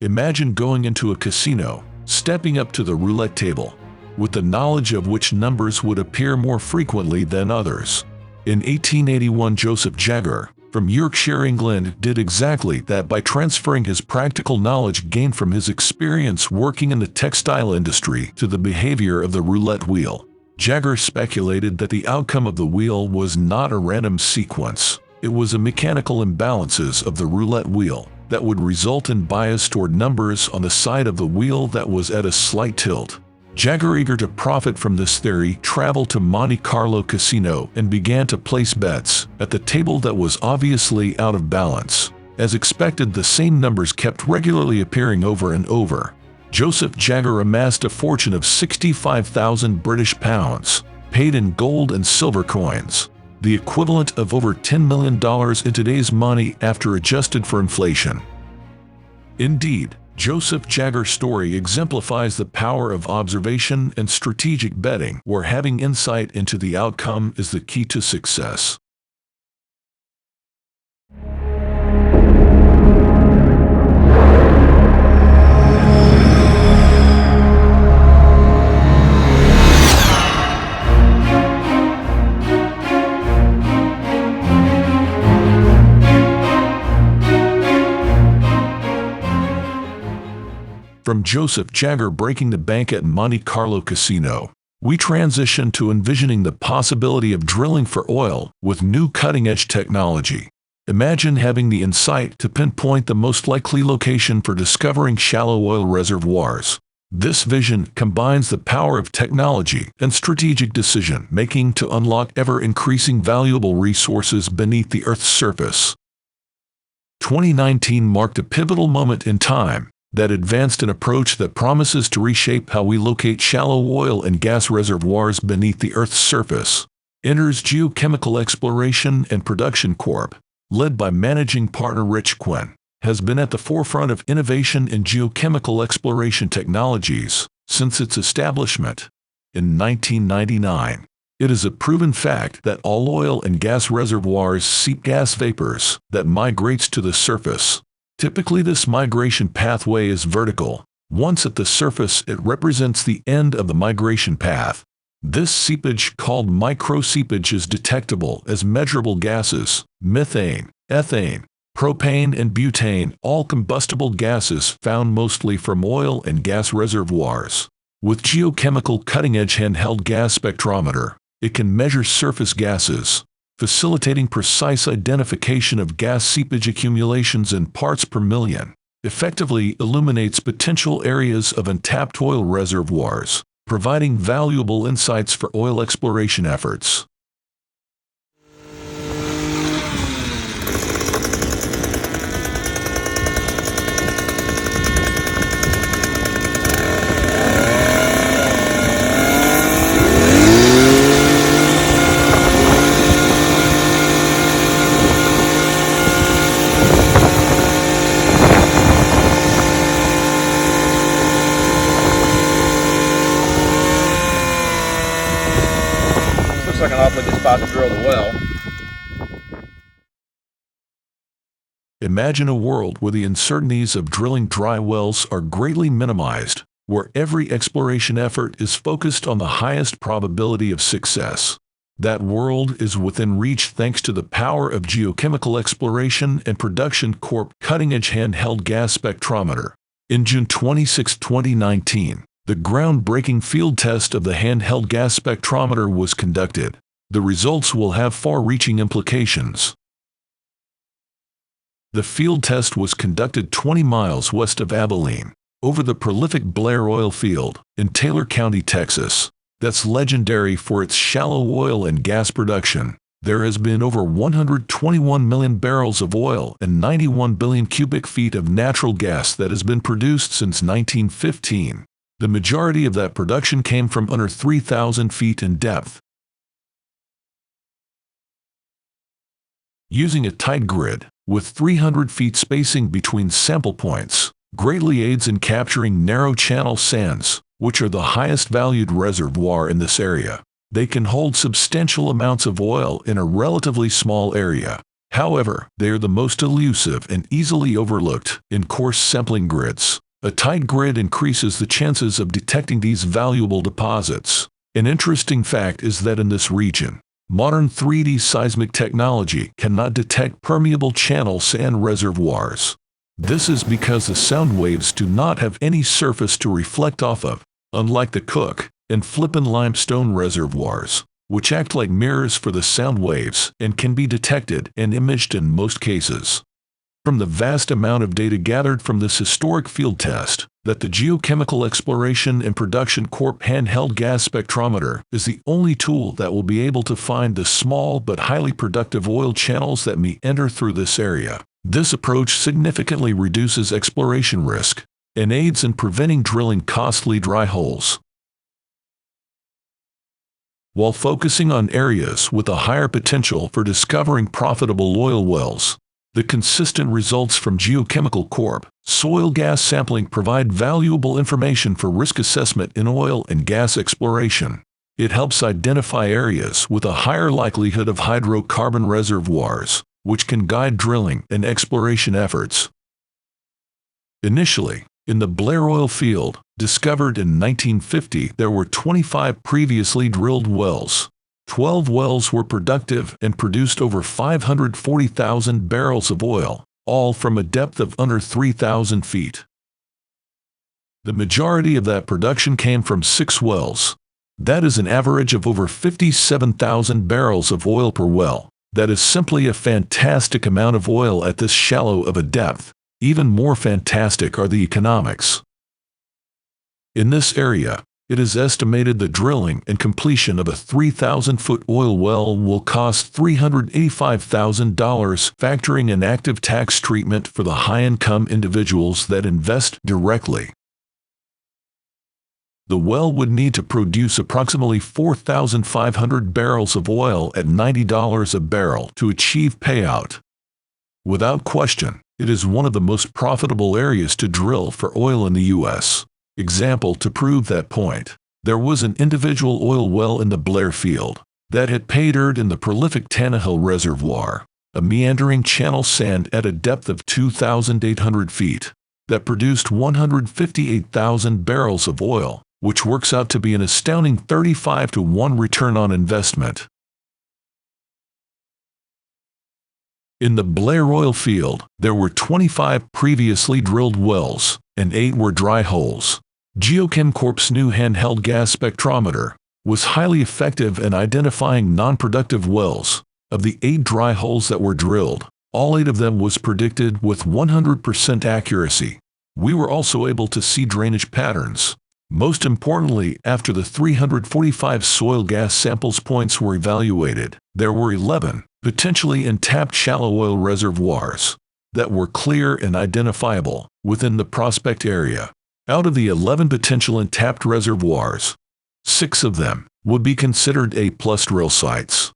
Imagine going into a casino, stepping up to the roulette table, with the knowledge of which numbers would appear more frequently than others. In 1881, Joseph Jagger, from Yorkshire, England, did exactly that by transferring his practical knowledge gained from his experience working in the textile industry to the behavior of the roulette wheel. Jagger speculated that the outcome of the wheel was not a random sequence. It was a mechanical imbalances of the roulette wheel that would result in bias toward numbers on the side of the wheel that was at a slight tilt. Jagger, eager to profit from this theory, traveled to Monte Carlo Casino and began to place bets at the table that was obviously out of balance. As expected, the same numbers kept regularly appearing over and over. Joseph Jagger amassed a fortune of 65,000 British pounds, paid in gold and silver coins, the equivalent of over $10 million in today's money after adjusted for inflation. Indeed, Joseph Jagger's story exemplifies the power of observation and strategic betting, where having insight into the outcome is the key to success. From Joseph Jagger breaking the bank at Monte Carlo Casino, we transition to envisioning the possibility of drilling for oil with new cutting-edge technology. Imagine having the insight to pinpoint the most likely location for discovering shallow oil reservoirs. This vision combines the power of technology and strategic decision-making to unlock ever-increasing valuable resources beneath the Earth's surface. 2019 marked a pivotal moment in time that advanced an approach that promises to reshape how we locate shallow oil and gas reservoirs beneath the Earth's surface. Enters Geochemical Exploration and Production Corp., led by managing partner Rich Quinn, has been at the forefront of innovation in geochemical exploration technologies since its establishment in 1999. It is a proven fact that all oil and gas reservoirs seep gas vapors that migrates to the surface. Typically, this migration pathway is vertical. Once at the surface, it represents the end of the migration path. This seepage, called microseepage, is detectable as measurable gases, methane, ethane, propane, and butane, all combustible gases found mostly from oil and gas reservoirs. With geochemical cutting-edge handheld gas spectrometer, it can measure surface gases, facilitating precise identification of gas seepage accumulations in parts per million, effectively illuminates potential areas of untapped oil reservoirs, providing valuable insights for oil exploration efforts. Looks like an awfully good spot to drill the well. Imagine a world where the uncertainties of drilling dry wells are greatly minimized, where every exploration effort is focused on the highest probability of success. That world is within reach thanks to the power of Geochemical Exploration and Production Corp. Cutting-edge handheld gas spectrometer. In June 26, 2019, the groundbreaking field test of the handheld gas spectrometer was conducted. The results will have far-reaching implications. The field test was conducted 20 miles west of Abilene, over the prolific Blair oil field in Taylor County, Texas. That's legendary for its shallow oil and gas production. There has been over 121 million barrels of oil and 91 billion cubic feet of natural gas that has been produced since 1915. The majority of that production came from under 3,000 feet in depth. Using a tight grid, with 300 feet spacing between sample points, greatly aids in capturing narrow channel sands, which are the highest valued reservoir in this area. They can hold substantial amounts of oil in a relatively small area. However, they are the most elusive and easily overlooked in coarse sampling grids. A tight grid increases the chances of detecting these valuable deposits. An interesting fact is that in this region, modern 3D seismic technology cannot detect permeable channel sand reservoirs. This is because the sound waves do not have any surface to reflect off of, unlike the Cook and Flippin limestone reservoirs, which act like mirrors for the sound waves and can be detected and imaged in most cases. From the vast amount of data gathered from this historic field test, that the Geochemical Exploration and Production Corp handheld gas spectrometer is the only tool that will be able to find the small but highly productive oil channels that meander through this area. This approach significantly reduces exploration risk and aids in preventing drilling costly dry holes. While focusing on areas with a higher potential for discovering profitable oil wells, the consistent results from Geochemical Corp. soil gas sampling provide valuable information for risk assessment in oil and gas exploration. It helps identify areas with a higher likelihood of hydrocarbon reservoirs, which can guide drilling and exploration efforts. Initially, in the Blair oil field, discovered in 1950, there were 25 previously drilled wells. 12 wells were productive and produced over 540,000 barrels of oil, all from a depth of under 3,000 feet. The majority of that production came from 6 wells. That is an average of over 57,000 barrels of oil per well. That is simply a fantastic amount of oil at this shallow of a depth. Even more fantastic are the economics. In this area, it is estimated the drilling and completion of a 3,000-foot oil well will cost $385,000, factoring in active tax treatment for the high-income individuals that invest directly. The well would need to produce approximately 4,500 barrels of oil at $90 a barrel to achieve payout. Without question, it is one of the most profitable areas to drill for oil in the U.S. Example to prove that point. There was an individual oil well in the Blair field that had paid dirt in the prolific Tannehill Reservoir, a meandering channel sand at a depth of 2,800 feet, that produced 158,000 barrels of oil, which works out to be an astounding 35-to-1 return on investment. In the Blair oil field, there were 25 previously drilled wells, and 8 were dry holes. Geochem Corp's new handheld gas spectrometer was highly effective in identifying non-productive wells. Of the 8 dry holes that were drilled, all 8 of them was predicted with 100% accuracy. We were also able to see drainage patterns. Most importantly, after the 345 soil gas samples points were evaluated, there were 11 potentially untapped shallow oil reservoirs that were clear and identifiable within the prospect area. Out of the 11 potential untapped reservoirs, 6 of them would be considered A-plus drill sites.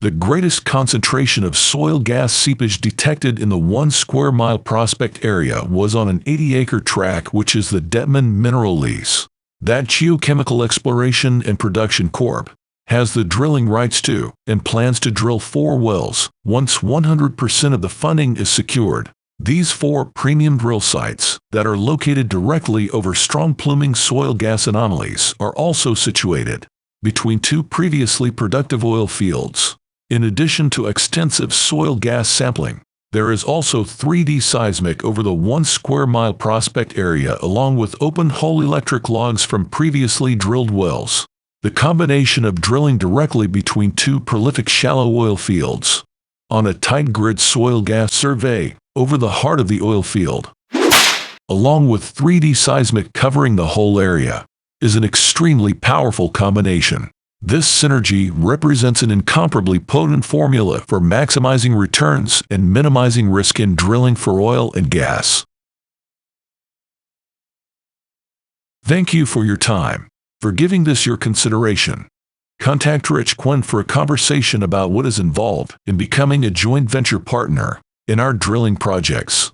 The greatest concentration of soil gas seepage detected in the 1 square mile prospect area was on an 80-acre tract, which is the Detman mineral lease. That Geochemical Exploration and Production Corp. Has the drilling rights to and plans to drill 4 wells once 100% of the funding is secured. These 4 premium drill sites that are located directly over strong pluming soil gas anomalies are also situated between 2 previously productive oil fields. In addition to extensive soil gas sampling, there is also 3D seismic over the 1 square mile prospect area, along with open-hole electric logs from previously drilled wells. The combination of drilling directly between 2 prolific shallow oil fields on a tight grid soil gas survey over the heart of the oil field, along with 3D seismic covering the whole area, is an extremely powerful combination. This synergy represents an incomparably potent formula for maximizing returns and minimizing risk in drilling for oil and gas. Thank you for your time. For giving this your consideration. Contact Rich Quinn for a conversation about what is involved in becoming a joint venture partner in our drilling projects.